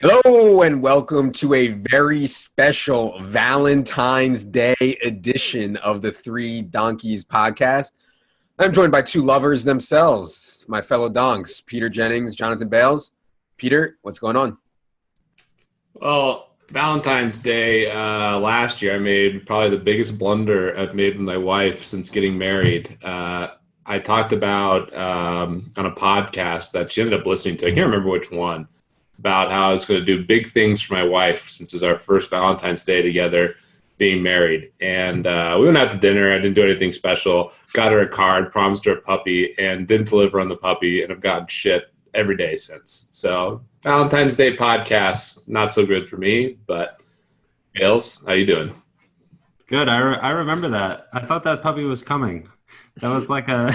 Hello and welcome to a very special Valentine's Day edition of the Three Donkeys podcast. I'm joined by two lovers themselves, my fellow donks, Peter Jennings, Jonathan Bales. Peter, what's going on? Well, Valentine's Day last year, I made probably the biggest blunder I've made with my wife since getting married. I talked about on a podcast that she ended up listening to. I can't remember which one, about how I was going to do big things for my wife since it's our first Valentine's Day together, being married. And we went out to dinner. I didn't do anything special. Got her a card, promised her a puppy, and didn't deliver on the puppy. And I've gotten shit every day since. So Valentine's Day podcast, not so good for me. But Bales, how you doing? Good. I remember that. I thought that puppy was coming. That was like a.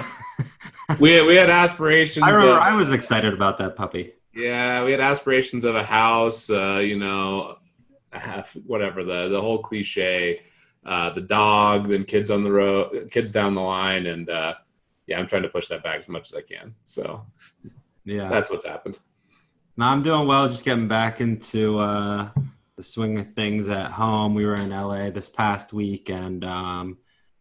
we had aspirations. I remember I was excited about that puppy. Yeah, we had aspirations of a house, whatever, the whole cliche, the dog, then kids on the road, kids down the line. And I'm trying to push that back as much as I can. So yeah, that's what's happened. No, I'm doing well. Just getting back into the swing of things at home. We were in LA this past week and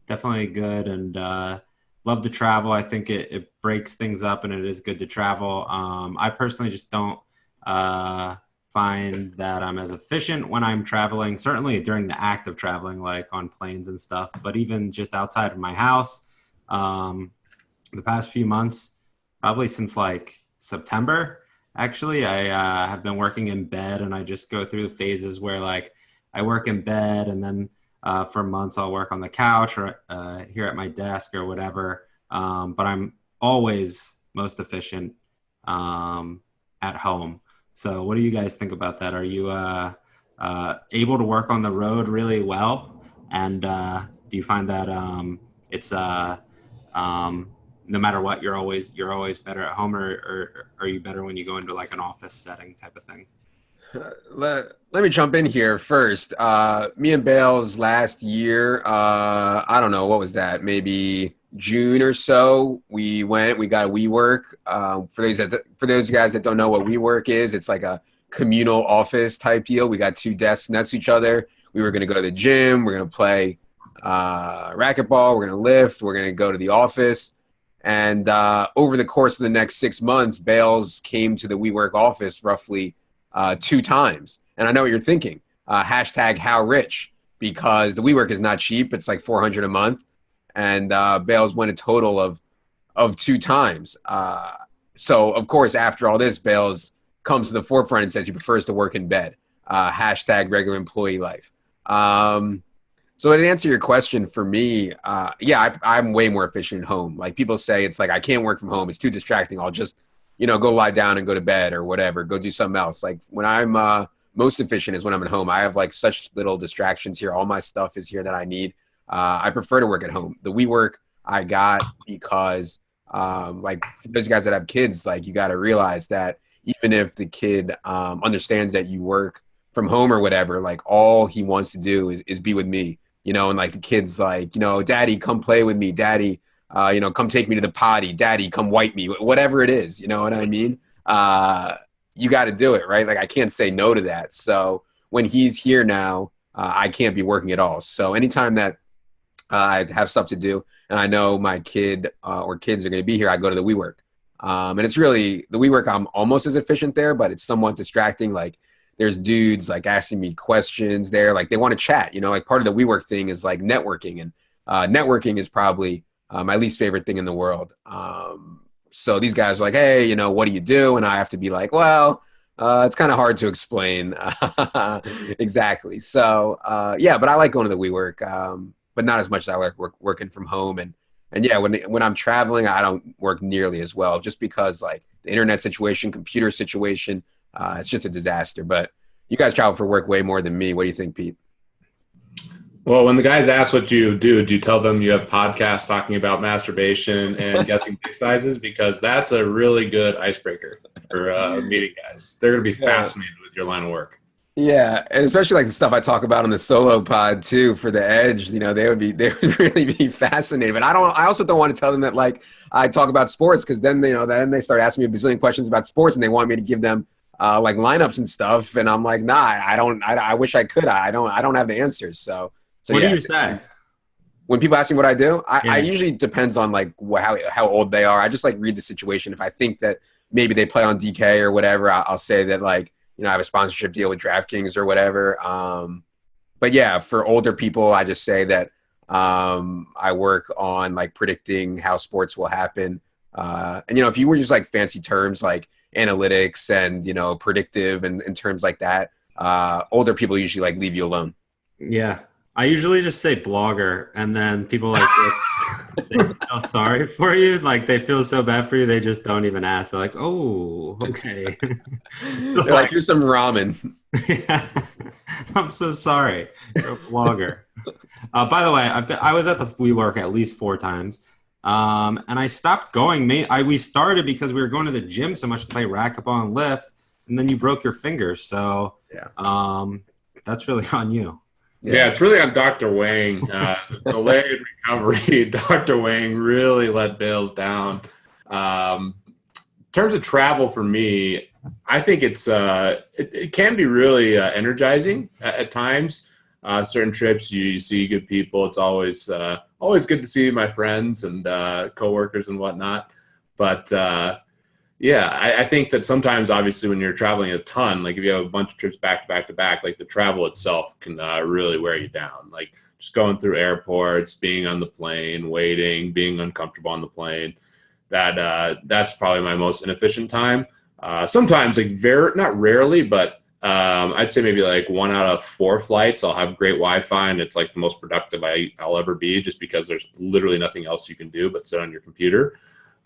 definitely good. And love to travel. I think it breaks things up and it is good to travel. I personally just don't find that I'm as efficient when I'm traveling, certainly during the act of traveling, like on planes and stuff, but even just outside of my house. The past few months, probably since like September, actually, I have been working in bed, and I just go through the phases where like I work in bed and then for months I'll work on the couch or here at my desk or whatever. But I'm always most efficient at home. So what do you guys think about that? Are you able to work on the road really well? And do you find that it's no matter what, you're always better at home, or are you better when you go into like an office setting type of thing? Let me jump in here first. Me and Bales last year, I don't know, what was that? Maybe June or so. We got a WeWork. For those guys that don't know what WeWork is, it's like a communal office type deal. We got two desks next to each other. We were going to go to the gym. We're going to play racquetball. We're going to lift. We're going to go to the office. And over the course of the next 6 months, Bales came to the WeWork office roughly 2 times. And I know what you're thinking. Hashtag how rich, because the WeWork is not cheap. It's like $400 a month. And Bales went a total of 2 times. So, of course, after all this, Bales comes to the forefront and says he prefers to work in bed. Hashtag regular employee life. So to answer your question, for me, I'm way more efficient at home. Like people say, it's like, I can't work from home. It's too distracting. I'll just, go lie down and go to bed or whatever, go do something else. Like when I'm most efficient is when I'm at home. I have like such little distractions here. All my stuff is here that I need. I prefer to work at home. The WeWork I got because like for those guys that have kids, like you got to realize that even if the kid understands that you work from home or whatever, like all he wants to do is be with me. And like the kid's like, Daddy, come play with me. Daddy, come take me to the potty. Daddy, come wipe me. Whatever it is, you know what I mean? You got to do it, right? Like I can't say no to that. So when he's here now, I can't be working at all. So anytime that I have stuff to do and I know my kid or kids are going to be here, I go to the WeWork. And it's really the WeWork. I'm almost as efficient there, but it's somewhat distracting. Like there's dudes like asking me questions there. Like they want to chat, like part of the WeWork thing is like networking, and networking is probably my least favorite thing in the world. So these guys are like, hey, what do you do? And I have to be like, well, it's kind of hard to explain exactly. So but I like going to the WeWork, but not as much as I like working from home. And yeah, when I'm traveling, I don't work nearly as well, just because like the internet situation, computer situation, it's just a disaster. But you guys travel for work way more than me. What do you think, Pete? Well, when the guys ask what you do you tell them you have podcasts talking about masturbation and guessing dick sizes? Because that's a really good icebreaker for meeting guys. They're going to be fascinated with your line of work. Yeah, and especially like the stuff I talk about on the solo pod too for the Edge, they would really be fascinated. But I also don't want to tell them that like I talk about sports, because then then they start asking me a bazillion questions about sports and they want me to give them like lineups and stuff, and I'm like, nah, I don't. I wish I could. I don't have the answers. So What do yeah. you say? When people ask me what I do, I Yeah. usually depends on like how old they are. I just like read the situation. If I think that maybe they play on DK or whatever, I'll say that like I have a sponsorship deal with DraftKings or whatever. But yeah, for older people, I just say that I work on like predicting how sports will happen. And if you were just like fancy terms like analytics and predictive and terms like that, older people usually like leave you alone. Yeah. I usually just say blogger, and then people like they feel sorry for you. Like they feel so bad for you, they just don't even ask. They're like, "Oh, okay." They're like, here's some ramen. Yeah. I'm so sorry. You're a blogger. By the way, I was at the WeWork at least 4 times, and I stopped going. We started because we were going to the gym so much to play racquetball and lift, and then you broke your fingers. So yeah, that's really on you. Yeah, it's really on Dr. Wang. Delayed recovery. Dr. Wang really let Bales down. In terms of travel for me, I think it can be really energizing at times. Certain trips, you see good people. It's always good to see my friends and coworkers and whatnot. But yeah, I think that sometimes, obviously, when you're traveling a ton, like if you have a bunch of trips back to back to back, like the travel itself can really wear you down. Like just going through airports, being on the plane, waiting, being uncomfortable on the plane. That's probably my most inefficient time. Sometimes, like not rarely, but I'd say maybe like 1 out of 4 flights, I'll have great Wi-Fi, and it's like the most productive I'll ever be, just because there's literally nothing else you can do but sit on your computer.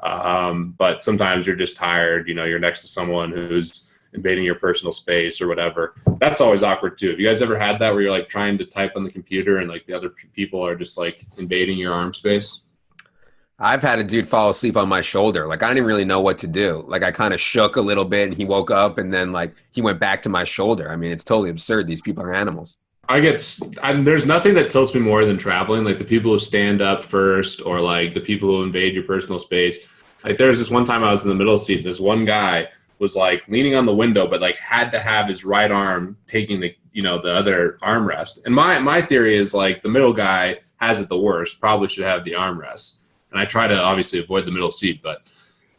But sometimes you're just tired, you're next to someone who's invading your personal space or whatever. That's always awkward too. Have you guys ever had that where you're like trying to type on the computer and like the other people are just like invading your arm space? I've had a dude fall asleep on my shoulder. Like I didn't really know what to do. Like I kind of shook a little bit and he woke up and then like he went back to my shoulder. I mean, it's totally absurd. These people are animals. There's nothing that tilts me more than traveling, like the people who stand up first or like the people who invade your personal space. Like there's this one time I was in the middle seat. This one guy was like leaning on the window, but like had to have his right arm taking the other armrest. And my theory is like the middle guy has it the worst, probably should have the armrest. And I try to obviously avoid the middle seat, but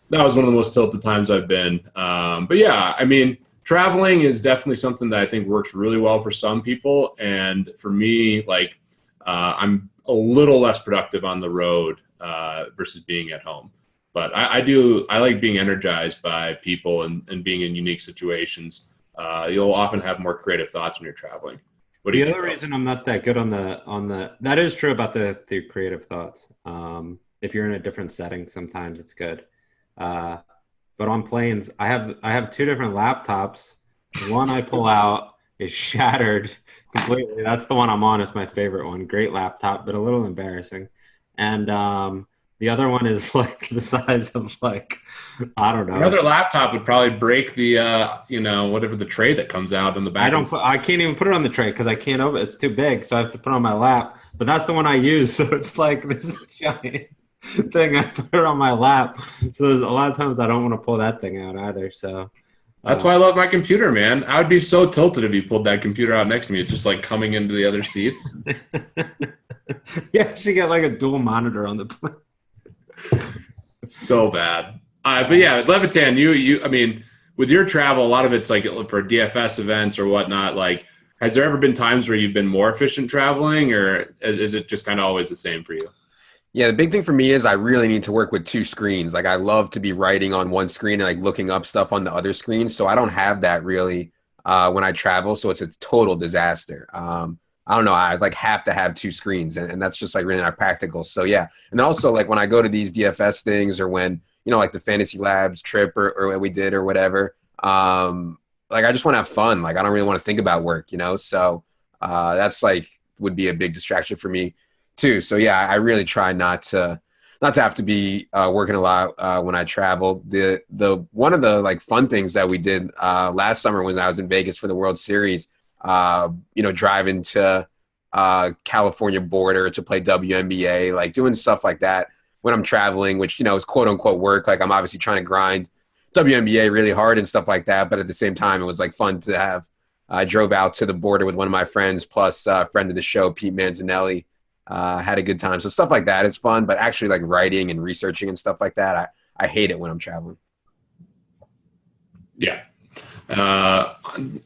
that was one of the most tilted times I've been. But yeah, I mean, traveling is definitely something that I think works really well for some people. And for me, like I'm a little less productive on the road versus being at home. But I like being energized by people and being in unique situations. You'll often have more creative thoughts when you're traveling. What do you The think other about? reason I'm not that good on the that is true about the creative thoughts. If you're in a different setting, sometimes it's good. But on planes, I have 2 different laptops. One I pull out is shattered completely. That's the one I'm on. It's my favorite one. Great laptop, but a little embarrassing. And the other one is like the size of like, I don't know. Another laptop would probably break the whatever the tray that comes out in the back. I can't even put it on the tray because I can't open it. It's too big, so I have to put it on my lap. But that's the one I use, so it's like this giant thing. I put it on my lap. So there's a lot of times I don't want to pull that thing out either. So That's why I love my computer, man. I would be so tilted if you pulled that computer out next to me. It's just like coming into the other seats. you actually get like a dual monitor on the plane. So bad. But yeah, Levitan, I mean, with your travel, a lot of it's like for DFS events or whatnot. Like, has there ever been times where you've been more efficient traveling, or is it just kind of always the same for you? Yeah, the big thing for me is I really need to work with 2 screens. Like I love to be writing on one screen and like looking up stuff on the other screen. So I don't have that really when I travel. So it's a total disaster. I don't know. I like have to have 2 screens and that's just like really not practical. So yeah. And also like when I go to these DFS things or when, like the Fantasy Labs trip or what we did or whatever, like I just want to have fun. Like I don't really want to think about work, So that's like would be a big distraction for me too. So yeah, I really try not to have to be working a lot when I travel. The one of the like fun things that we did last summer when I was in Vegas for the World Series, driving to California border to play WNBA, like doing stuff like that when I'm traveling, which is quote unquote work. Like I'm obviously trying to grind WNBA really hard and stuff like that. But at the same time, it was like fun to have. I drove out to the border with one of my friends, plus a friend of the show, Pete Manzanelli. Had a good time. So stuff like that is fun, but actually like writing and researching and stuff like that, I hate it when I'm traveling. Yeah.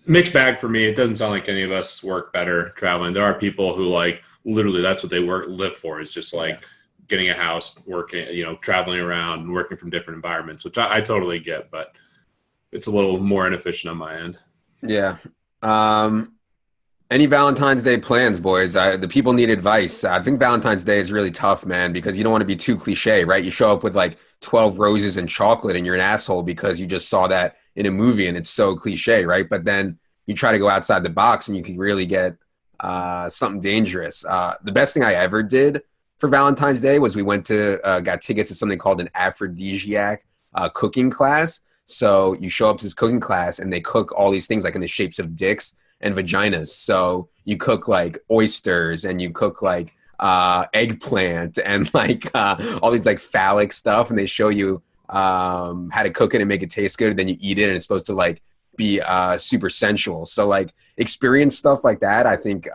Mixed bag for me. It doesn't sound like any of us work better traveling. There are people who like literally that's what they live for, is just like getting a house, working, traveling around, working from different environments, which I totally get, but it's a little more inefficient on my end. Yeah. Any Valentine's Day plans, boys? The people need advice. I think Valentine's Day is really tough, man, because you don't want to be too cliche, right? You show up with like 12 roses and chocolate and you're an asshole because you just saw that in a movie and it's so cliche, right? But then you try to go outside the box and you can really get something dangerous. The best thing I ever did for Valentine's Day was we went to got tickets to something called an aphrodisiac cooking class. So you show up to this cooking class and they cook all these things like in the shapes of dicks and vaginas. So you cook like oysters and you cook like eggplant and like all these like phallic stuff, and they show you how to cook it and make it taste good. And then you eat it and it's supposed to like be super sensual. So like experience stuff like that, I think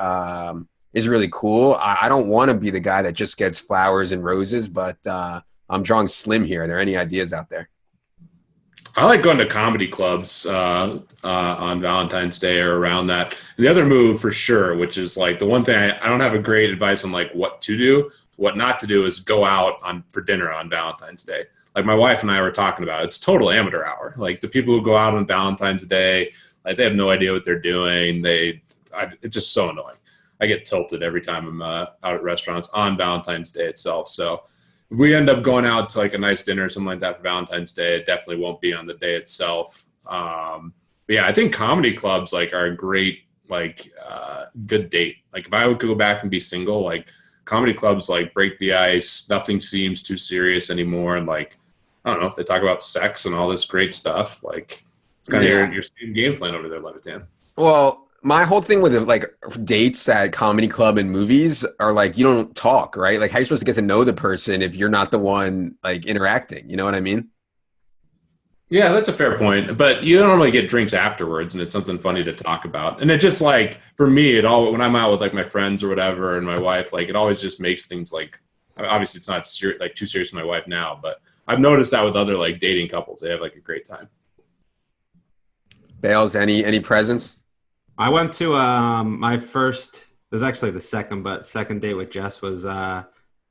is really cool. I don't want to be the guy that just gets flowers and roses, but I'm drawing slim here. Are there any ideas out there? I like going to comedy clubs on Valentine's Day or around that. And the other move for sure, which is like the one thing I don't have a great advice on like what to do. What not to do is go out for dinner on Valentine's Day. Like my wife and I were talking about, it's total amateur hour. Like the people who go out on Valentine's Day, like they have no idea what they're doing. It's just so annoying. I get tilted every time I'm out at restaurants on Valentine's Day itself. So if we end up going out to like a nice dinner or something like that for Valentine's Day, it definitely won't be on the day itself. But yeah, I think comedy clubs like are a great good date. Like if I would go back and be single, like comedy clubs like break the ice. Nothing seems too serious anymore, and like I don't know, they talk about sex and all this great stuff. Like it's kind of your same game plan over there, Levitan. Well, my whole thing with like dates at comedy club and movies are like you don't talk, right? Like how are you supposed to get to know the person if you're not the one like interacting? You know what I mean? Yeah, that's a fair point. But you don't normally get drinks afterwards, and it's something funny to talk about. And it just like for me, when I'm out with like my friends or whatever, and my wife, like it always just makes things like obviously it's not like too serious with my wife now, but I've noticed that with other like dating couples, they have like a great time. Bales, any presents? I went to my first, it was actually the second date with Jess was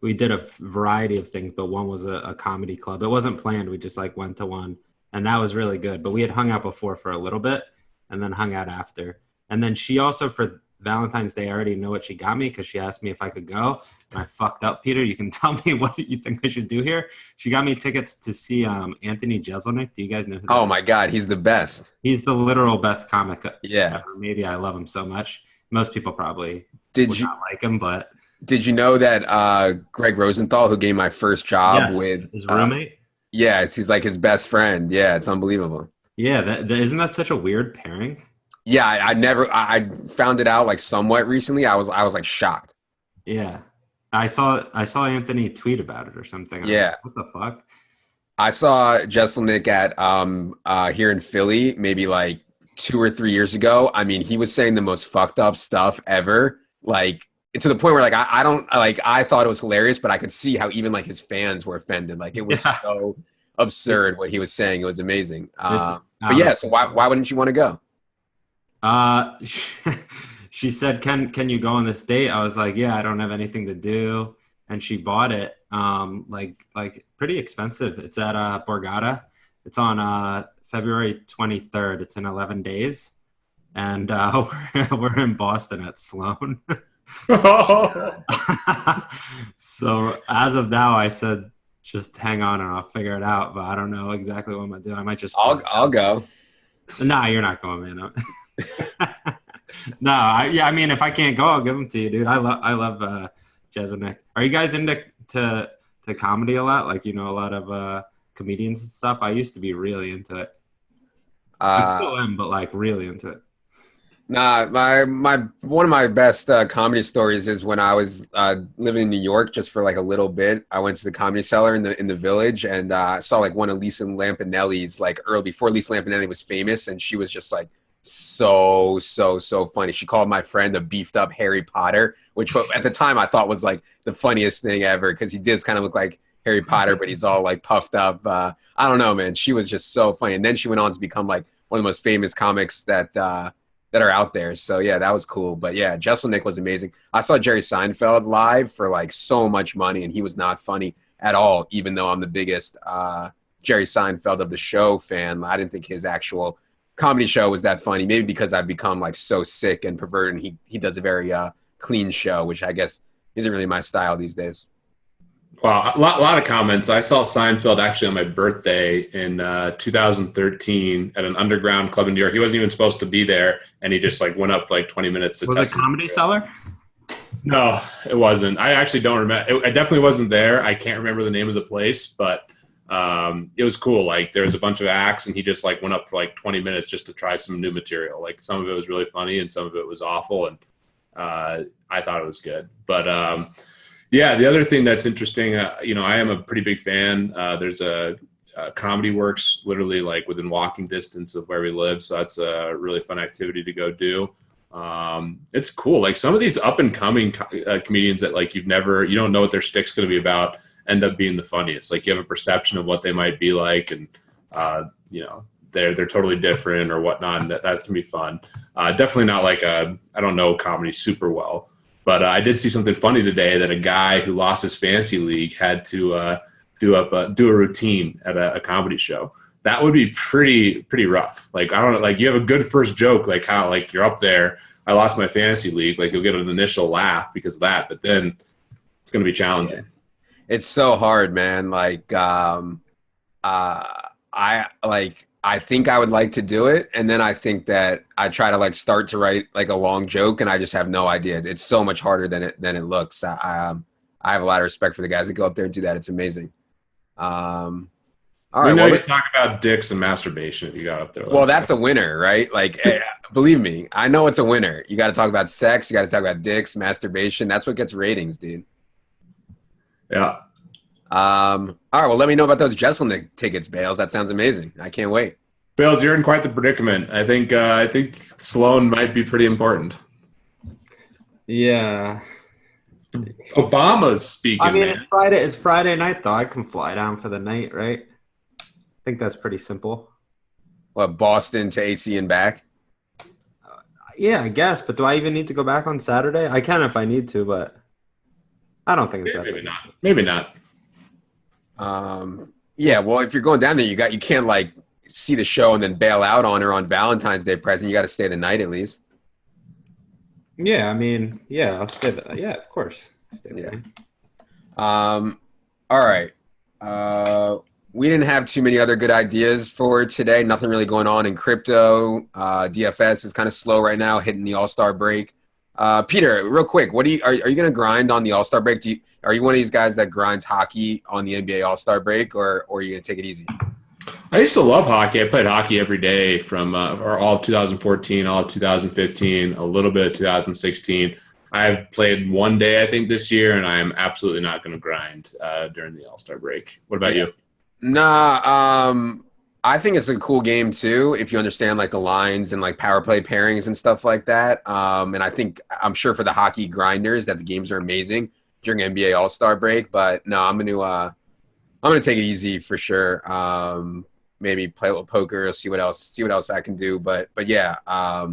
we did a variety of things, but one was a comedy club. It wasn't planned. We just like went to one, and that was really good. But we had hung out before for a little bit and then hung out after. And then she also, for Valentine's Day, I already know what she got me because she asked me if I could go. And I fucked up, Peter. You can tell me what you think I should do here. She got me tickets to see Anthony Jeselnik. Do you guys know who that Oh is? my God, he's the best. He's the literal best comic Yeah. ever. Maybe I love him so much. Most people probably Did not like him, but Did you know that Greg Rosenthal, who gave my first job yes, with his roommate? yeah, he's like his best friend. Yeah, it's unbelievable. Yeah, isn't that such a weird pairing? Yeah, I found it out like somewhat recently. I was like shocked. Yeah. I saw Anthony tweet about it or something. Yeah. What the fuck? I saw Jeselnik at here in Philly maybe like 2 or 3 years ago. I mean, he was saying the most fucked up stuff ever. Like to the point where like I don't like I thought it was hilarious, but I could see how even like his fans were offended. Like it was so absurd what he was saying. It was amazing. But yeah, so why wouldn't you want to go? She said, "Can you go on this date?" I was like, "Yeah, I don't have anything to do," and she bought it. Like pretty expensive. It's at Borgata. It's on February 23rd. It's in 11 days, and we're in Boston at Sloan. So as of now, I said just hang on and I'll figure it out. But I don't know exactly what I'm gonna do. I might just I'll go. Nah, you're not going, man. No, I mean, if I can't go, I'll give them to you, dude. I love Jeselnik. Are you guys into comedy a lot? Like, you know, a lot of comedians and stuff. I used to be really into it. I still am, but like really into it. Nah, my one of my best comedy stories is when I was living in New York just for like a little bit. I went to the Comedy Cellar in the Village, and I saw like one of Lisa Lampanelli's like early before Lisa Lampanelli was famous, and she was just like so funny. She called my friend a beefed up Harry Potter, which at the time I thought was like the funniest thing ever because he did kind of look like Harry Potter, but he's all like puffed up. I don't know, man. She was just so funny, and then she went on to become like one of the most famous comics that are out there. So yeah, that was cool. But yeah, Jeselnik was amazing. I saw Jerry Seinfeld live for like so much money, and he was not funny at all. Even though I'm the biggest Jerry Seinfeld of the show fan, I didn't think his actual comedy show was that funny. Maybe because I've become like so sick and perverted, and he does a very clean show, which I guess isn't really my style these days. Wow, a lot of comments. I saw Seinfeld actually on my birthday in 2013 at an underground club in New York. He wasn't even supposed to be there, and he just like went up for like 20 minutes to Was test it Comedy Cellar? No, it wasn't. I actually don't remember. I definitely wasn't there. I can't remember the name of the place, but it was cool. Like there was a bunch of acts, and he just like went up for like 20 minutes just to try some new material. Like some of it was really funny, and some of it was awful, and I thought it was good. But yeah, the other thing that's interesting, I am a pretty big fan. There's a Comedy Works literally like within walking distance of where we live, so that's a really fun activity to go do. It's cool. Like some of these up and coming comedians that like you don't know what their stick's going to be about, end up being the funniest. Like you have a perception of what they might be like, and they're totally different or whatnot, and that can be fun. Definitely not like I don't know comedy super well. But I did see something funny today that a guy who lost his fantasy league had to do a routine at a comedy show. That would be pretty rough. Like I don't know, like you have a good first joke, like how like you're up there. I lost my fantasy league. Like you'll get an initial laugh because of that, but then it's going to be challenging. It's so hard, man. Like I think I would like to do it, and then I think that I try to like start to write like a long joke, and I just have no idea. It's so much harder than it looks. I have a lot of respect for the guys that go up there and do that. It's amazing. All right, We know well, you talk about dicks and masturbation if you got up there. well, that's a winner, right? Like, believe me, I know it's a winner. You got to talk about sex. You got to talk about dicks, masturbation. That's what gets ratings, dude. Yeah. All right, well, let me know about those Jesselnick tickets, Bales. That sounds amazing. I can't wait. Bales, you're in quite the predicament. I think Sloan might be pretty important. Yeah. Obama's speaking. I mean, man. It's Friday night though. I can fly down for the night, right? I think that's pretty simple. What, Boston to AC and back? Yeah, I guess. But do I even need to go back on Saturday? I can if I need to, but I don't think it's that. Maybe not. Maybe not. Yeah, well, if you're going down there, you can't like see the show and then bail out on her on Valentine's Day present. You got to stay the night at least. Yeah, I mean, yeah, I'll stay there. Yeah, of course. Stay there. All right. We didn't have too many other good ideas for today. Nothing really going on in crypto. DFS is kind of slow right now, hitting the All-Star break. Peter, real quick, are you going to grind on the All-Star break? Are you one of these guys that grinds hockey on the NBA All-Star break, or are you going to take it easy? I used to love hockey. I played hockey every day from all of 2014, all of 2015, a little bit of 2016. I've played one day, I think, this year, and I am absolutely not going to grind during the All-Star break. What about you? Nah, I think it's a cool game too if you understand like the lines and like power play pairings and stuff like that. And I'm sure for the hockey grinders that the games are amazing during NBA All-Star break. But no, I'm gonna take it easy for sure. Maybe play a little poker, see what else I can do. But yeah, I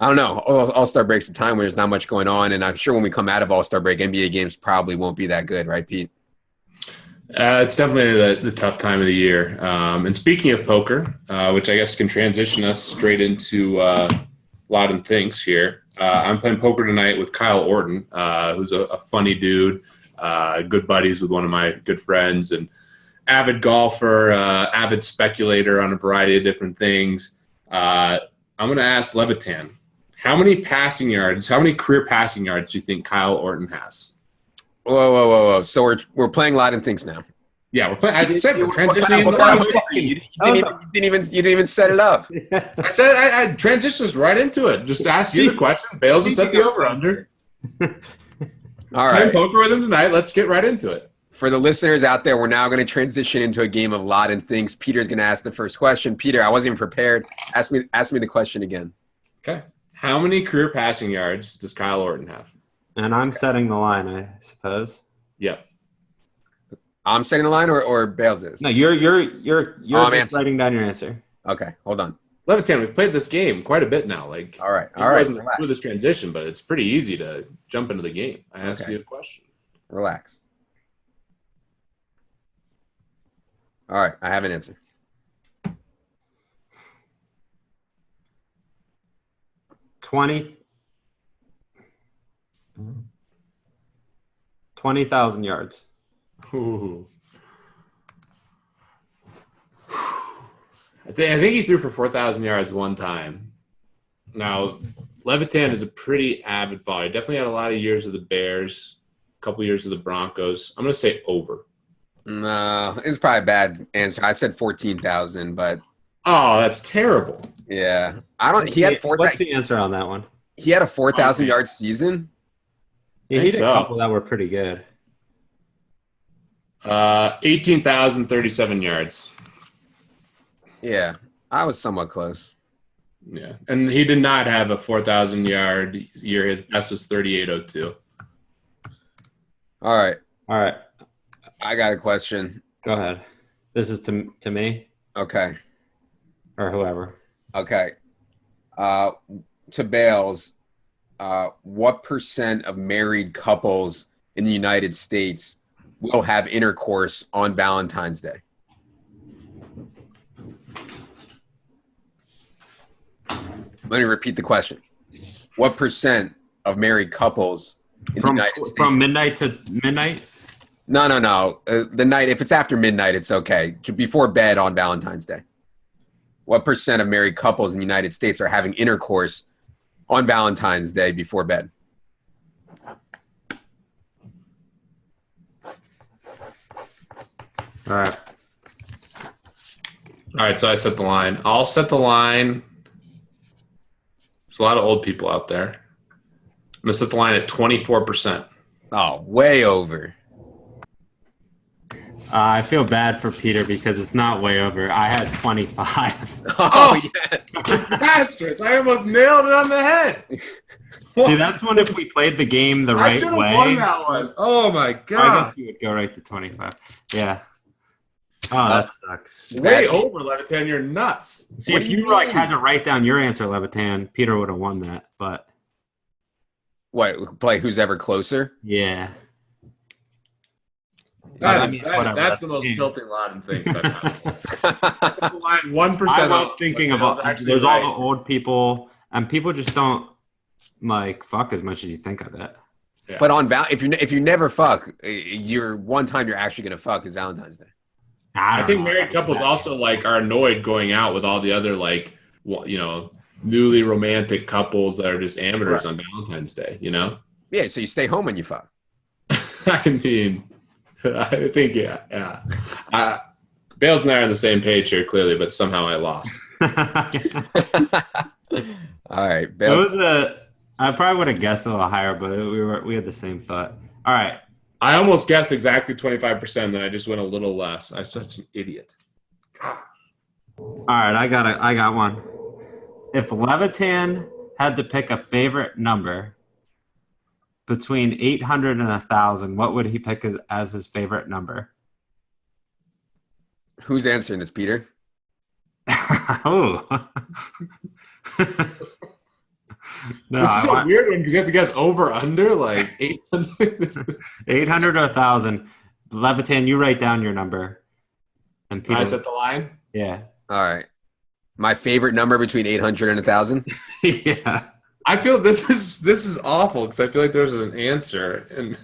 don't know. All-Star break's a time where there's not much going on, and I'm sure when we come out of All-Star break, NBA games probably won't be that good, right, Pete? It's definitely the tough time of the year. And speaking of poker, which I guess can transition us straight into Lodden Thinks here. I'm playing poker tonight with Kyle Orton, who's a funny dude, good buddies with one of my good friends, and avid golfer, avid speculator on a variety of different things. I'm going to ask Levitan, how many career passing yards do you think Kyle Orton has? Whoa. So we're playing Lodden Thinks now. Yeah, we're playing. I said we're What transitioning into kind of live. hook are you? You didn't even set it up. I said I transitioned us right into it. Just ask you the question. Bales will set the over/under. All Playing right. poker with him tonight. Let's get right into it. For the listeners out there, we're now going to transition into a game of Lodden Thinks. Peter's going to ask the first question. Peter, I wasn't even prepared. Ask me the question again. Okay. How many career passing yards does Kyle Orton have? And I'm setting the line, I suppose. Yep. I'm setting the line, or Bales is? No, you're just writing down your answer. Okay, hold on. Levitan, we've played this game quite a bit now. Like, All right. it wasn't through this transition, but it's pretty easy to jump into the game. I asked you a question. Relax. All right, I have an answer. $20,000 yards. Ooh. I think he threw for 4,000 yards one time. Now, Levitan is a pretty avid follower. He definitely had a lot of years of the Bears, a couple years of the Broncos. I'm going to say over. No, it's probably a bad answer. I said 14,000, but Oh, that's terrible. yeah, I don't. He had What's the answer on that one? He had a 4,000 yard season. Yeah, he did a couple that were pretty good. 18,037 yards. Yeah, I was somewhat close. Yeah, and he did not have a 4,000 yard year. His best was 3,802. All right, I got a question. Go ahead. This is to me Okay. or whoever. Okay. To Bales, what percent of married couples in the United States will have intercourse on Valentine's Day? Let me repeat the question. What percent of married couples in the United States? From midnight to midnight? No. The night, if it's after midnight, it's okay. Before bed on Valentine's Day. What percent of married couples in the United States are having intercourse on Valentine's Day before bed? All right, so I set the line. I'll set the line. There's a lot of old people out there. I'm going to set the line at 24%. Oh, way over. I feel bad for Peter because it's not way over. I had 25. Oh, yes. Disastrous. I almost nailed it on the head. See, that's one if we played the game the right way. I should have won that one. Oh, my God. I guess you would go right to 25. Yeah. Oh, that sucks. Way over, Levitan. You're nuts. See, if you had to write down your answer, Levitan, Peter would have won that. But what, play who's ever closer? Yeah. That's the most tilting Lodden Thinks I've had. That's the line 1%. I was thinking about there's all the old people, and people just don't fuck as much as you think of it. Yeah. But on if you never fuck, you're one time you're actually gonna fuck is Valentine's Day. I think married couples also are annoyed going out with all the other newly romantic couples that are just amateurs on Valentine's Day. Yeah, so you stay home when you fuck. I mean, I think yeah. Bales and I are on the same page here clearly, but somehow I lost. All right, Bales. I probably would have guessed a little higher, but we had the same thought. All right. I almost guessed exactly 25%, then I just went a little less. I'm such an idiot. All right, I got one. If Levitan had to pick a favorite number between 800 and 1,000, what would he pick as his favorite number? Who's answering this, Peter? Oh. No, this is a weird one because you have to guess over under 800. 800 to 1,000. Levitan, you write down your number. And Peter, I set the line. Yeah. All right. My favorite number between 800 and 1,000. Yeah. I feel this is awful because I feel like there's an answer and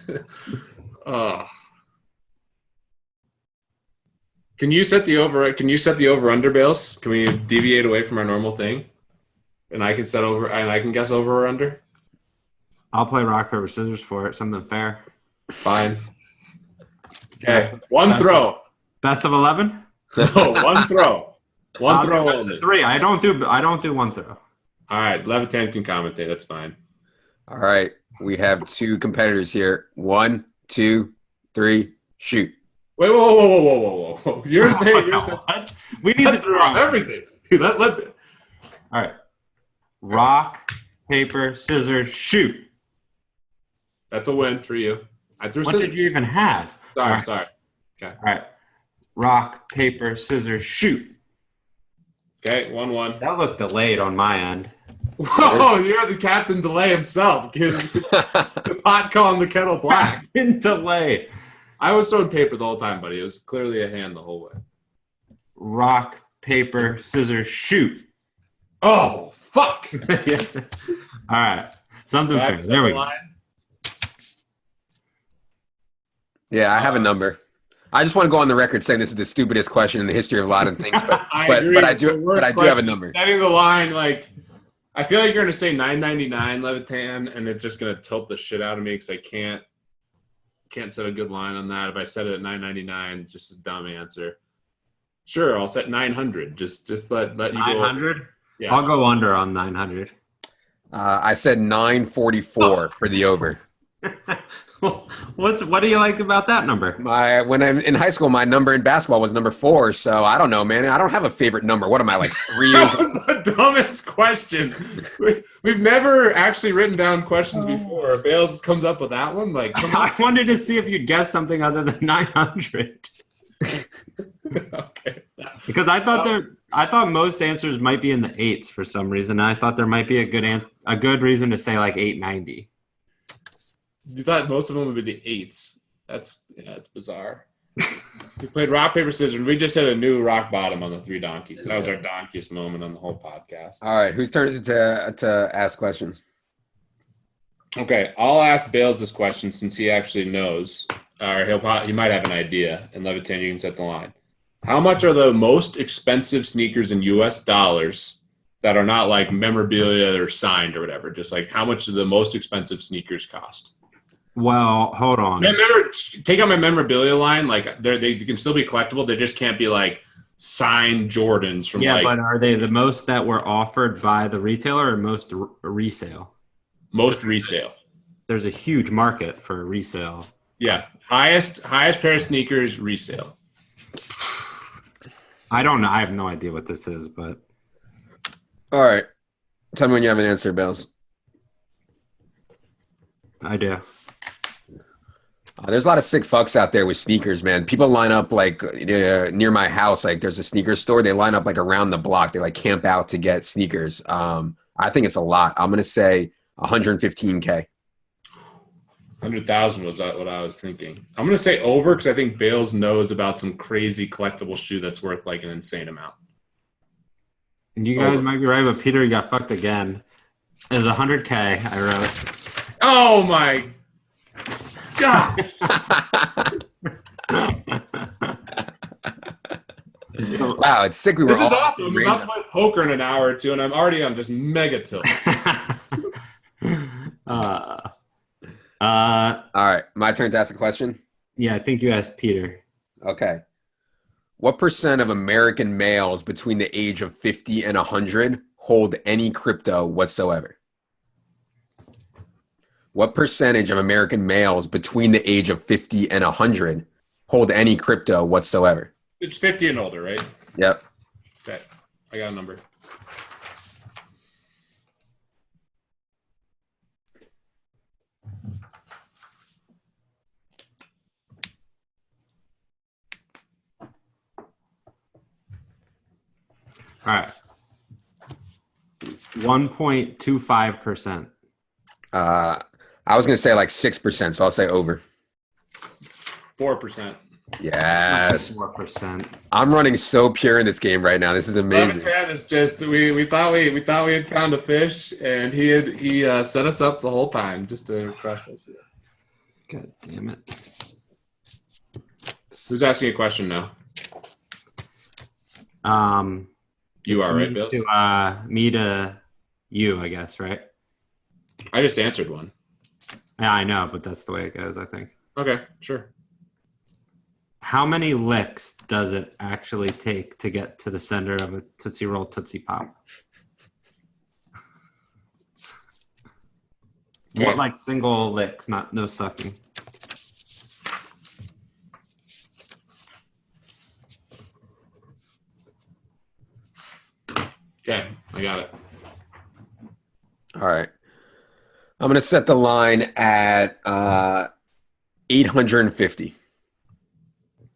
Can you set the over under, Bales? Can we deviate away from our normal thing? And I can guess over or under? I'll play rock, paper, scissors for it. Something fair. Fine. Okay. One throw. Best of 11? No, one throw. One throw Best only. of 3. I don't do one throw. All right, Levitan can commentate. That's fine. All right. We have two competitors here. 1, 2, 3, shoot. Wait, whoa. You're saying What? We need to draw everything. All right. Rock, paper, scissors, shoot. That's a win for you. I threw What scissors. did you even have? Sorry. Okay. All right. Rock, paper, scissors, shoot. Okay, 1-1. That looked delayed on my end. Whoa, you're the Captain Delay himself. The pot calling the kettle black. In delay. I was throwing paper the whole time, buddy. It was clearly a hand the whole way. Rock, paper, scissors, shoot. Oh, fuck. Yeah. All right. Something fair. There we go. Yeah, I have a number. I just want to go on the record saying this is the stupidest question in the history of Lodden Thinks, but I do have a number. Setting the line, like, I feel like you're gonna say $9.99 Levitan, and it's just gonna tilt the shit out of me because I can't set a good line on that. If I set it at $9.99, just a dumb answer. Sure, I'll set 900. Just let you go. 900? Yeah. I'll go under on 900. I said 944 for the over. What do you like about that number? When I'm in high school, my number in basketball was number 4. So I don't know, man. I don't have a favorite number. What am I, like 3 years That was the dumbest question. We've never actually written down questions before. Bales comes up with that one. Like, come on. I wanted to see if you'd guess something other than 900. Okay. Because I thought most answers might be in the 8s for some reason. I thought there might be a good reason to say like 890. You thought most of them would be the 8s. That's bizarre. We played rock, paper, scissors. We just hit a new rock bottom on the 3 donkeys. That was our donkiest moment on the whole podcast. All right, whose turn is it to ask questions? Okay, I'll ask Bales this question since he actually knows, or he might have an idea. And Levitan, you can set the line. How much are the most expensive sneakers in U.S. dollars that are not like memorabilia or signed or whatever? Just like how much do the most expensive sneakers cost? Well, hold on. Remember, take out my memorabilia line. Like they can still be collectible. They just can't be like signed Jordans from but are they the most that were offered by the retailer or most resale? Most resale. There's a huge market for resale. Yeah, highest pair of sneakers resale. I don't know. I have no idea what this is, but All right. Tell me when you have an answer, Bells. I do. There's a lot of sick fucks out there with sneakers, man. People line up like near my house. Like there's a sneaker store. They line up like around the block. They like camp out to get sneakers. I think it's a lot. I'm going to say 115K. 100,000 was what I was thinking. I'm going to say over because I think Bales knows about some crazy collectible shoe that's worth like an insane amount. And you guys might be right, but Peter, you got fucked again. It was 100K, I wrote. Oh my God. Wow, it's sick. This is awesome. I'm about to play poker in an hour or two, and I'm already on just mega tilt. All right, my turn to ask a question. Yeah, I think you asked Peter. Okay. What percent of American males between the age of 50 and 100 hold any crypto whatsoever? What percentage of American males between the age of 50 and 100 hold any crypto whatsoever? It's 50 and older, right? Yep. Okay, I got a number. All right. 1.25%. I was going to say like 6%, so I'll say over. 4%. Yes. 4%. I'm running so pure in this game right now. This is amazing. It's just we thought we had found a fish, and he set us up the whole time just to crush us. God damn it. Who's asking a question now? You are, right, Bills? Me to you, I guess, right? I just answered one. Yeah, I know, but that's the way it goes, I think. Okay, sure. How many licks does it actually take to get to the center of a Tootsie Roll Tootsie Pop? Okay. What, like single licks, no sucking? Okay, I got it. All right. I'm going to set the line at 850.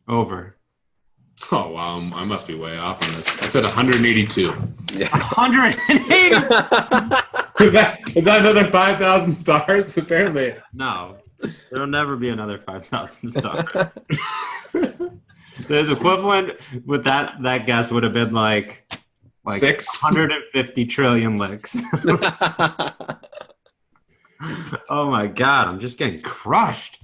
Over. Oh wow, I must be way off on this. I said 182. Yeah. 180? Is that another 5,000 stars? Apparently. No. There'll never be another 5,000 stars. The equivalent with that guess would have been like 150 trillion licks. Oh my god, I'm just getting crushed.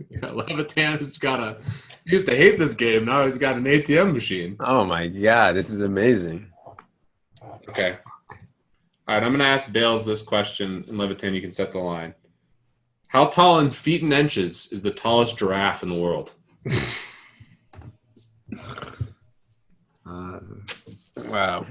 Yeah, Levitan has got he used to hate this game. Now he's got an ATM machine. Oh my God, this is amazing. Okay. All right, I'm going to ask Bales this question, and Levitan, you can set the line. How tall in feet and inches is the tallest giraffe in the world? Wow.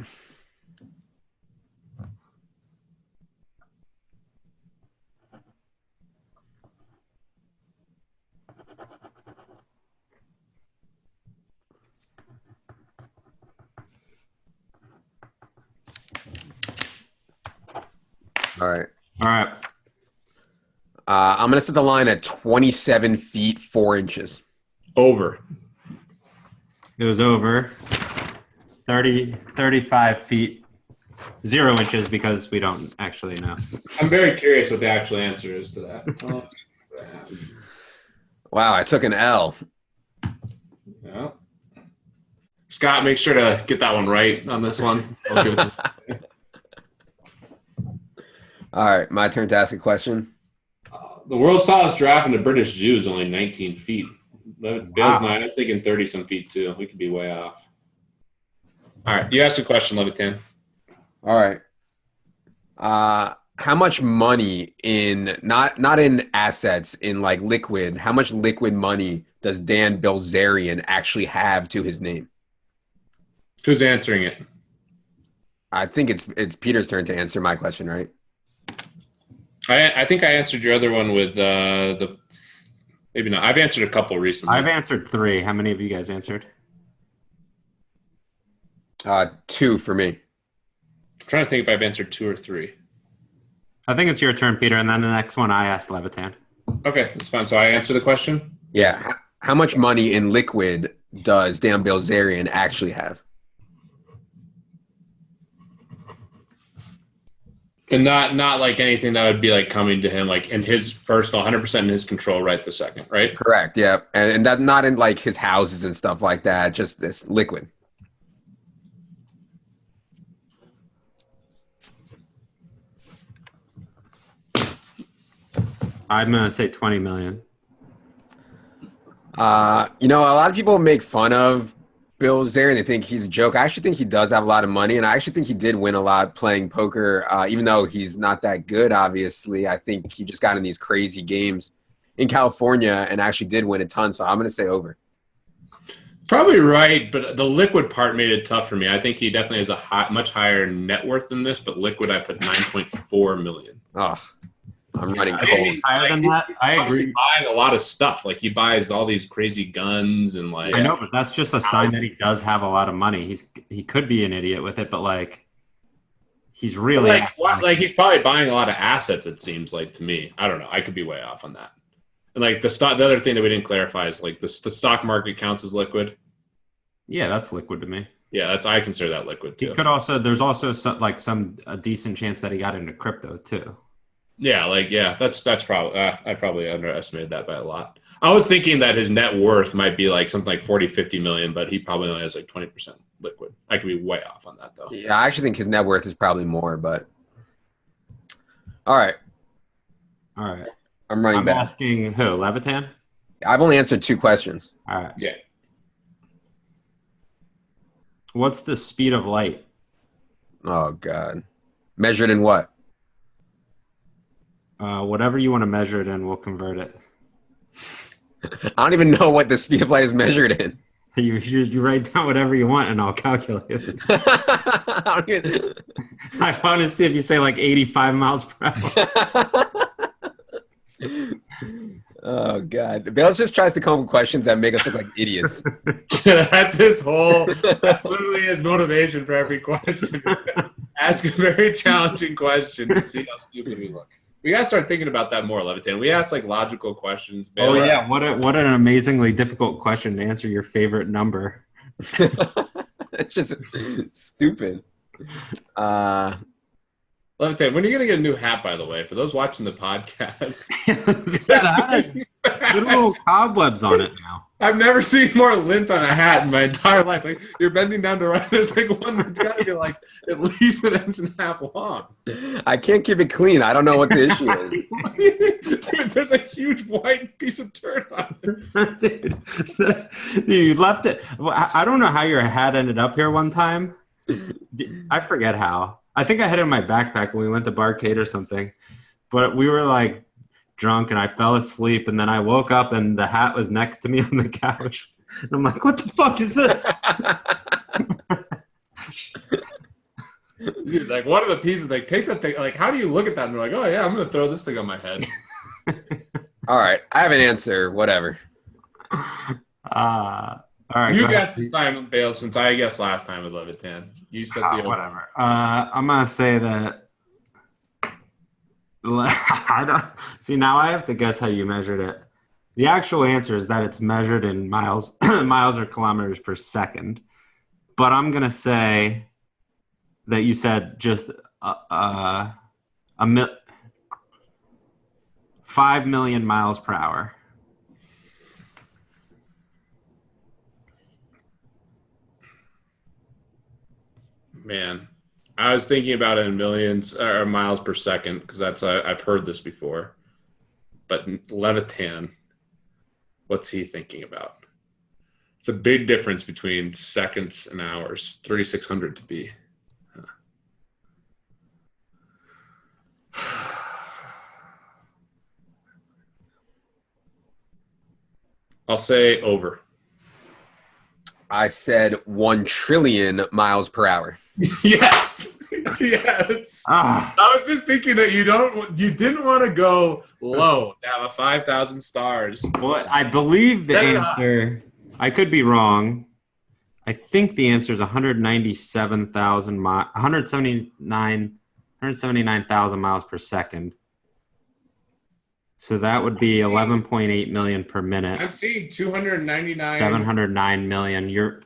All right. All right. I'm going to set the line at 27 feet, 4 inches. Over. It was over 35 feet, 0 inches because we don't actually know. I'm very curious what the actual answer is to that. Wow, I took an L. Yeah. Scott, make sure to get that one right on this one. I'll give it All right, my turn to ask a question. The world's tallest giraffe in the British Zoo is only 19 feet. Bill's and I was thinking 30-some feet, too. We could be way off. All right, you ask a question, Levitan. All right. How much money in not in assets, in like liquid, how much liquid money does Dan Bilzerian actually have to his name? Who's answering it? I think it's Peter's turn to answer my question, right? I think I answered your other one with maybe not. I've answered a couple recently. I've answered 3. How many of you guys answered? 2 for me. I'm trying to think if I've answered 2 or 3. I think it's your turn, Peter, and then the next one I asked Levitan. Okay, that's fine. So I answer the question? Yeah. How much money in liquid does Dan Bilzerian actually have? And not like anything that would be like coming to him like in his personal 100% in his control right this second, right? Correct. Yeah, and that not in like his houses and stuff like that. Just this liquid. I'm gonna say 20 million. A lot of people make fun of Bilzerian. They think he's a joke. I actually think he does have a lot of money, and I actually think he did win a lot playing poker, even though he's not that good, obviously. I think he just got in these crazy games in California and actually did win a ton, so I'm going to say over. Probably right, but the liquid part made it tough for me. I think he definitely has a much higher net worth than this, but liquid I put 9.4 million. Oh, I'm running I cold. mean, Higher than that? I agree. Buying a lot of stuff. Like he buys all these crazy guns and like. I know, but that's just a sign that he does have a lot of money. He could be an idiot with it, but like he's really he's probably buying a lot of assets. It seems like to me. I don't know. I could be way off on that. And like the other thing that we didn't clarify is like the stock market counts as liquid. Yeah, that's liquid to me. Yeah, I consider that liquid too. He could also. There's also a decent chance that he got into crypto too. Yeah, that's probably I probably underestimated that by a lot. I was thinking that his net worth might be like something like 40-50 million, but he probably only has like 20% liquid. I could be way off on that though. Yeah, I actually think his net worth is probably more, but all right. I'm running back. Asking who? Levitan? I've only answered 2 questions. All right. Yeah. What's the speed of light? Oh God. Measured in what? Whatever you want to measure it in, we'll convert it. I don't even know what the speed of light is measured in. You write down whatever you want, and I'll calculate it. I don't even... I want to see if you say like 85 miles per hour. Oh God, Bales just tries to come up with questions that make us look like idiots. That's that's literally his motivation for every question. Ask a very challenging question to see how stupid we look. We gotta start thinking about that more, Levitan. We ask like logical questions. Oh yeah, what an amazingly difficult question to answer your favorite number. It's just stupid. Levitan, when are you gonna get a new hat, by the way? For those watching the podcast. That has little cobwebs on it now. I've never seen more lint on a hat in my entire life. Like you're bending down to write, there's like one that's got to be like at least 1.5 inches long. I can't keep it clean. I don't know what the issue is. Dude, there's a huge white piece of dirt on it. Dude, you left it. I don't know how your hat ended up here one time. I forget how. I think I had it in my backpack when we went to Barcade or something. But we were like drunk and I fell asleep, and then I woke up and the hat was next to me on the couch. And I'm like, what the fuck is this? Dude, like one of the pieces, like take the thing, like how do you look at that and be like, oh yeah, I'm gonna throw this thing on my head. All right, I have an answer. Whatever. All right. You guessed this time, Bale, since I guessed last time with Levitan. You said the whatever. I'm gonna say that. I don't see. Now I have to guess how you measured it. The actual answer is that it's measured in miles, miles or kilometers per second. But I'm gonna say that you said just 5 million miles per hour. Man, I was thinking about it in millions or miles per second because that's I've heard this before. But Levitan, what's he thinking about? It's a big difference between seconds and hours. 3,600 to be. I'll say over. I said 1 trillion miles per hour. Yes. Yes. I was just thinking that you didn't want to go low to have a 5,000 stars. Well, I believe the answer, I could be wrong. I think the answer is 179,000 miles per second. So that would be 11.8 million per minute. I'm seeing 299. 709 million. You're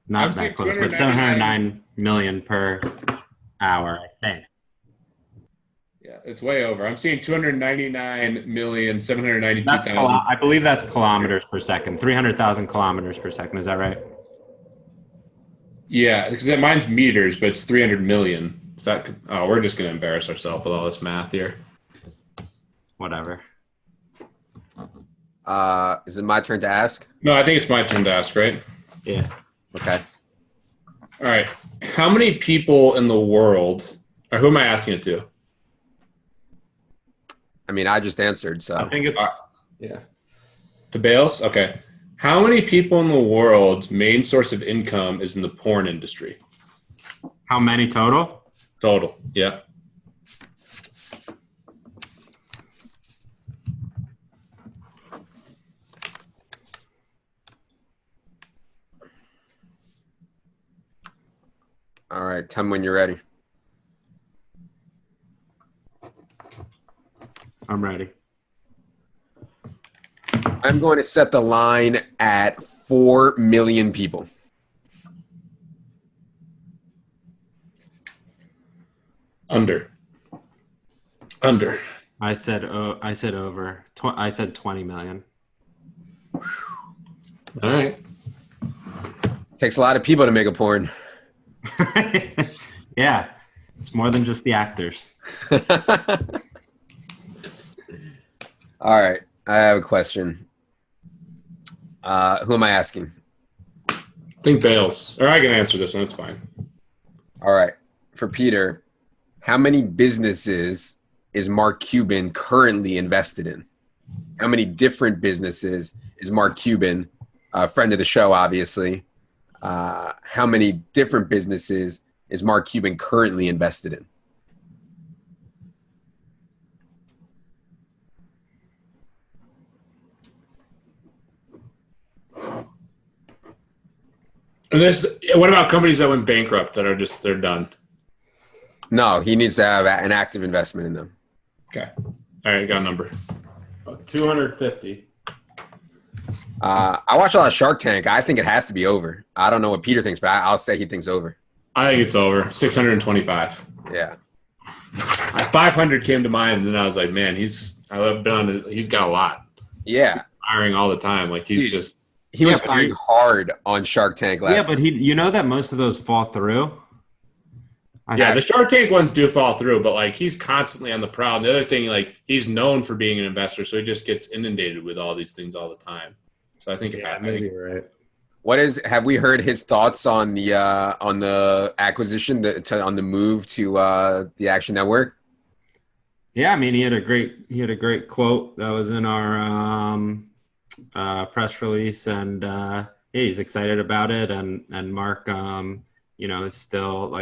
not that close, but 709 million per hour, I think. Yeah, it's way over. I'm seeing 299,792,000. I believe that's kilometers per second. 300,000 kilometers per second. Is that right? Yeah, because mine's meters, but it's 300 million. So we're just going to embarrass ourselves with all this math here. Whatever. Is it my turn to ask? No, I think it's my turn to ask, right? Yeah. Okay. All right. How many people in the world, or who am I asking it to? I mean, I just answered, so. I think it's... Yeah. To Bales? Okay. How many people in the world's main source of income is in the porn industry? How many total? Total, yeah. All right, tell me when you're ready. I'm ready. I'm going to set the line at 4 million people. Under. I said over. I said 20 million. All right. Takes a lot of people to make a porn. Yeah, it's more than just the actors. All right, I have a question. Who am I asking? I think Bales. Or I can answer this one. It's fine. All right, for Peter, how many businesses is Mark Cuban currently invested in? how many different businesses is Mark Cuban, a friend of the show, obviously, how many different businesses is Mark Cuban currently invested in? And what about companies that went bankrupt that are just, they're done? No, he needs to have an active investment in them. Okay. All right, got a number. 250. I watch a lot of Shark Tank. I think it has to be over. I don't know what Peter thinks, but I'll say he thinks over. I think it's over. 625. Yeah. 500 came to mind, and then I was like, man, he's got a lot. Yeah. He's firing all the time. Like he's just. He was firing hard on Shark Tank last. Yeah, but you know that most of those fall through. The Shark Tank ones do fall through, but like he's constantly on the prowl. And the other thing, like he's known for being an investor, so he just gets inundated with all these things all the time. So I think maybe you're right. Have we heard his thoughts on the acquisition, on the move to the Action Network? Yeah, I mean he had a great quote that was in our press release, and he's excited about it, and Mark is still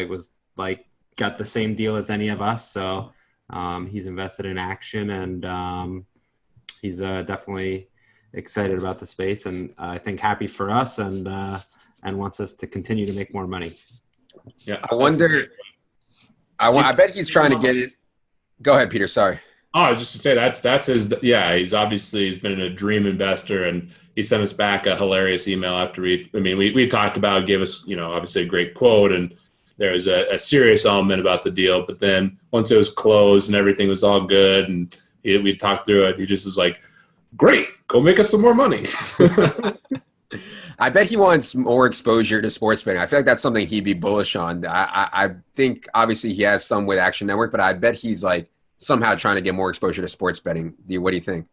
got the same deal as any of us, so he's invested in Action, and he's definitely excited about the space, and I think happy for us, and wants us to continue to make more money. Yeah, I wonder. I bet he's trying to get it. Go ahead, Peter. Sorry. Oh, I was just to say that's his. Yeah, he's been a dream investor, and he sent us back a hilarious email after we talked about, gave us obviously a great quote, and there was a serious element about the deal, but then once it was closed and everything was all good, and we talked through it, he just was like, "Great, go make us some more money." I bet he wants more exposure to sports betting. I feel like that's something he'd be bullish on. I think obviously he has some with Action Network, but I bet he's like somehow trying to get more exposure to sports betting. What do you think?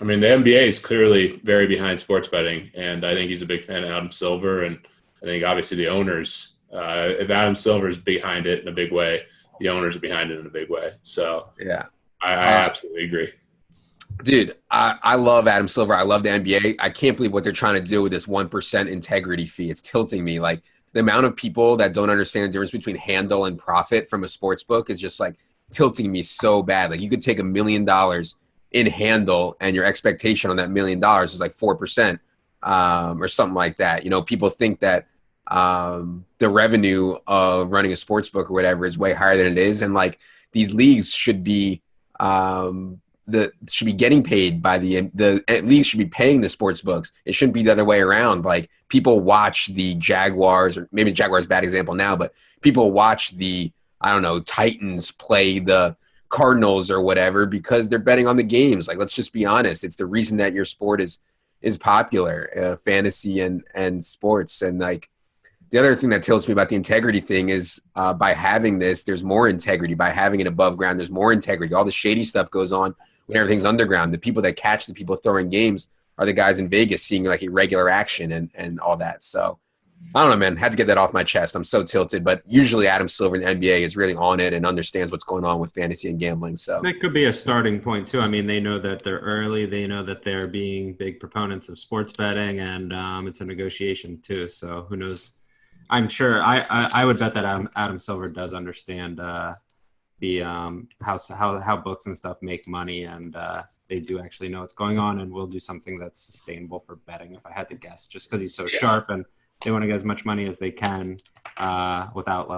I mean, the NBA is clearly very behind sports betting, and I think he's a big fan of Adam Silver, and I think obviously the owners, if Adam Silver is behind it in a big way, the owners are behind it in a big way. So yeah, I absolutely agree. Dude, I love Adam Silver. I love the NBA. I can't believe what they're trying to do with this 1% integrity fee. It's tilting me. Like the amount of people that don't understand the difference between handle and profit from a sports book is just like tilting me so bad. Like you could take $1 million in handle and your expectation on that $1 million is like 4% or something like that. People think that the revenue of running a sports book or whatever is way higher than it is. And like these leagues should be getting paid by the at least should be paying the sports books. It shouldn't be the other way around. Like people watch the Jaguars, or maybe Jaguars is a bad example now, but people watch the Titans play the Cardinals or whatever because they're betting on the games. Like let's just be honest, it's the reason that your sport is popular, fantasy and sports. And like the other thing that tilts me about the integrity thing is by having this, there's more integrity. By having it above ground, there's more integrity. All the shady stuff goes on when everything's underground. The people that catch the people throwing games are the guys in Vegas seeing like irregular action and all that. So I don't know, man. Had to get that off my chest. I'm so tilted. But usually Adam Silver in the NBA is really on it and understands what's going on with fantasy and gambling. So that could be a starting point too. I mean, they know that they're early. They know that they're being big proponents of sports betting, and it's a negotiation too. So who knows? I'm sure. I would bet that Adam Silver does understand the how books and stuff make money, and they do actually know what's going on, and will do something that's sustainable for betting. If I had to guess, just because he's so sharp, and they want to get as much money as they can without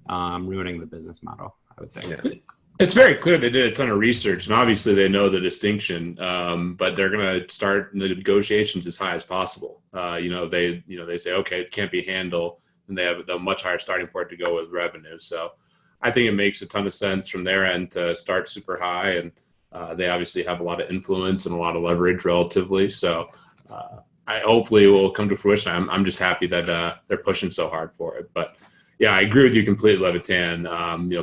ruining the business model, I would think. Yeah. It's very clear they did a ton of research, and obviously they know the distinction. But they're going to start the negotiations as high as possible. They say, okay, it can't be handle, and they have a much higher starting point to go with revenue. So I think it makes a ton of sense from their end to start super high, and they obviously have a lot of influence and a lot of leverage relatively. So I hopefully it will come to fruition. I'm just happy that they're pushing so hard for it. But yeah, I agree with you completely, Levitan.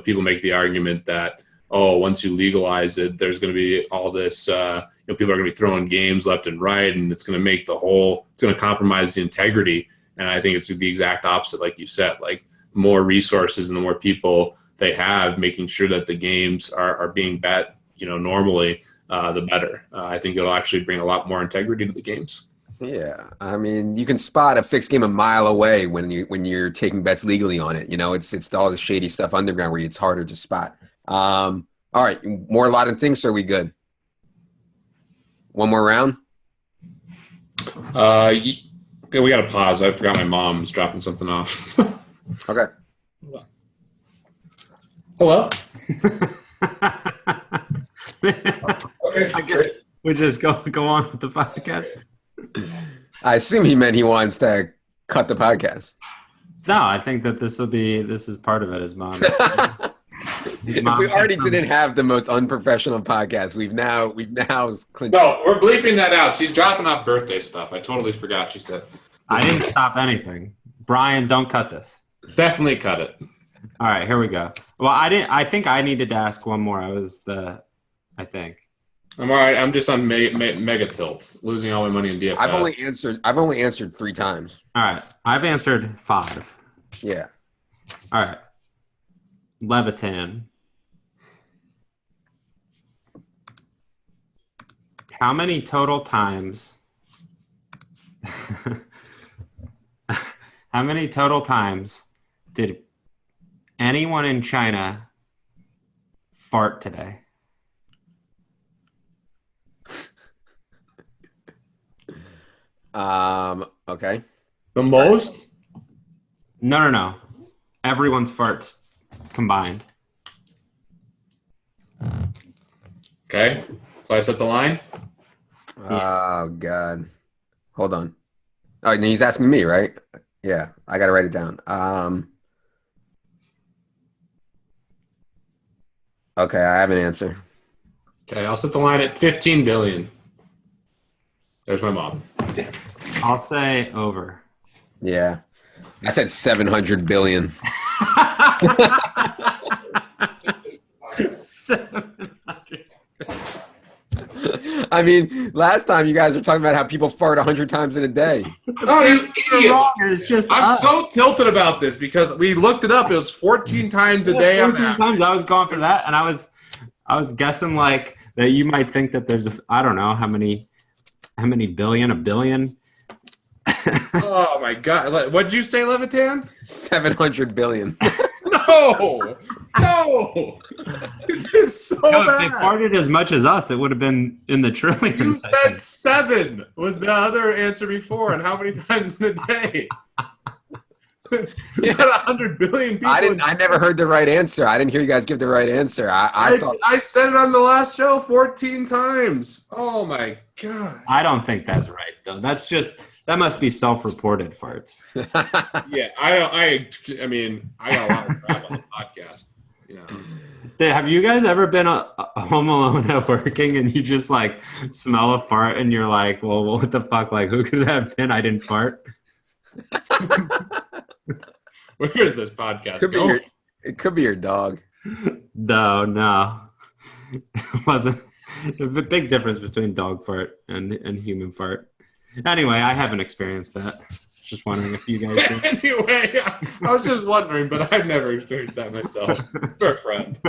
People make the argument that, once you legalize it, there's going to be all this, people are going to be throwing games left and right, and it's going to make it's going to compromise the integrity. And I think it's the exact opposite, like you said. Like more resources and the more people they have making sure that the games are being bet, normally, the better. I think it'll actually bring a lot more integrity to the games. Yeah, I mean, you can spot a fixed game a mile away when you're taking bets legally on it. It's all the shady stuff underground where it's harder to spot. All right, more Lodden Thinks. Are we good? One more round. We got to pause. I forgot my mom's dropping something off. Okay. Hello. Okay. I guess we just go on with the podcast. I assume he meant he wants to cut the podcast. No, I think that this is part of it. His mom. If we already didn't have the most unprofessional podcast, we've now clinched. No, we're bleeping that out. She's dropping off birthday stuff. I totally forgot. She said. I didn't stop anything. Brian, don't cut this. Definitely cut it. All right, here we go. Well, I think I needed to ask one more. I think. I'm all right. I'm just on mega tilt, losing all my money in DFS. I've only answered 3 times. All right, I've answered 5. Yeah. All right. Levitan. How many total times? How many total times did anyone in China fart today? Okay. The most? No. Everyone's farts combined. Okay. So I set the line? Oh, God. Hold on. Oh, and he's asking me, right? Yeah, I got to write it down. Okay, I have an answer. Okay, I'll set the line at 15 billion. There's my mom. Damn. I'll say over. Yeah. I said 700 billion. 700. I mean, last time you guys were talking about how people fart 100 times in a day. Oh, you idiot. Wrong. It's just I'm so tilted about this because we looked it up. It was 14 times a day. 14 times. I was going for that, and I was guessing like that you might think that there's I don't know how many billion, a billion. Oh my God! What'd you say, Levitan? 700 billion. No. This is so bad. If they farted as much as us, it would have been in the trillions. You said 7 was the other answer before, and how many times in a day? You had 100 billion people. I never heard the right answer. I didn't hear you guys give the right answer. I thought I said it on the last show 14 times. Oh my God. I don't think that's right though. That must be self-reported farts. Yeah, I mean, I got a lot of crap on the podcast. You know. Have you guys ever been home alone at working and you just like smell a fart and you're like, well, what the fuck? Like, who could that have been? I didn't fart. Where is this podcast going? It could be your dog. No. It wasn't. There's a big difference between dog fart and human fart. Anyway, I haven't experienced that. Just wondering if you guys did. Anyway, I was just wondering, but I've never experienced that myself. For a friend.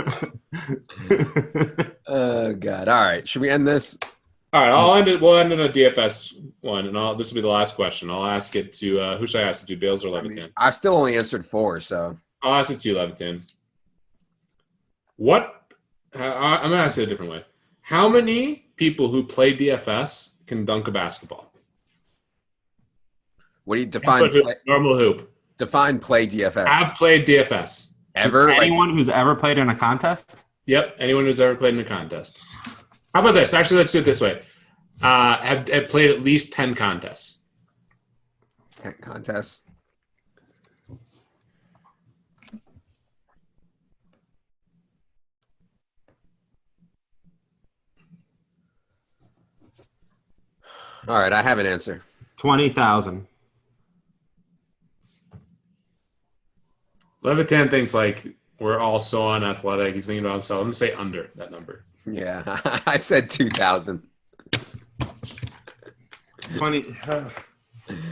Oh, God. All right. Should we end this? All right, we'll end in a DFS one, and this will be the last question. I'll ask it to, who should I ask it to, Bales or Levitan? I've still only answered 4, so. I'll ask it to you, Levitan. I'm going to ask it a different way. How many people who play DFS can dunk a basketball? What do you define? Normal hoop. Define play DFS. Have played DFS. Ever? Anyone who's ever played in a contest? Yep, anyone who's ever played in a contest. How about this? Actually, let's do it this way. Have played at least 10 contests. 10 contests. All right, I have an answer. 20,000. Levitan thinks like we're all so unathletic. He's thinking about himself. I'm going to say under that number. Yeah, I said 2,000. 20. I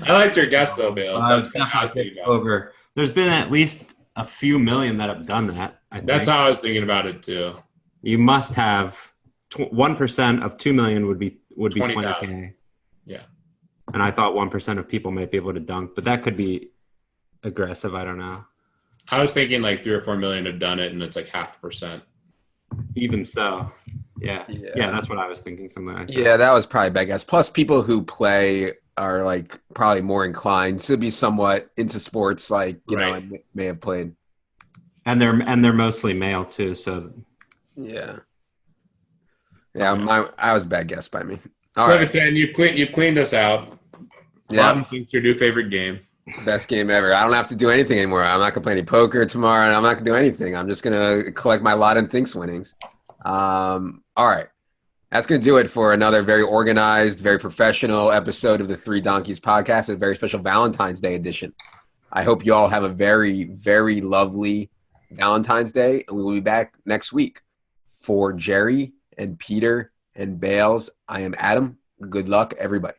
liked your guess though, Bale. That's kind of how I was thinking about it. Over. There's been at least a few million that have done that. I think. That's how I was thinking about it too. You must have 1% of 2 million would be 20,000. 20K. Yeah. And I thought 1% of people might be able to dunk, but that could be aggressive. I don't know. I was thinking like 3 or 4 million have done it, and it's like 0.5%. Even so, yeah, that's what I was thinking. Something like that. Yeah, that was probably a bad guess. Plus, people who play are like probably more inclined to be somewhat into sports, like you know, and may have played. And they're mostly male too, so yeah. I was a bad guess by me. All Level right, 10, you cleaned us out. yeah, Lodden Thinks your new favorite game. best game ever. I don't have to do anything anymore. I'm not gonna play any poker tomorrow, and I'm not gonna do anything. I'm just gonna collect my Lodden Thinks winnings. All right. That's going to do it for another very organized, very professional episode of the Three Donkeys podcast, a very special Valentine's Day edition. I hope you all have a very, very lovely Valentine's Day, and we will be back next week. For Jerry and Peter and Bales, I am Adam. Good luck, everybody.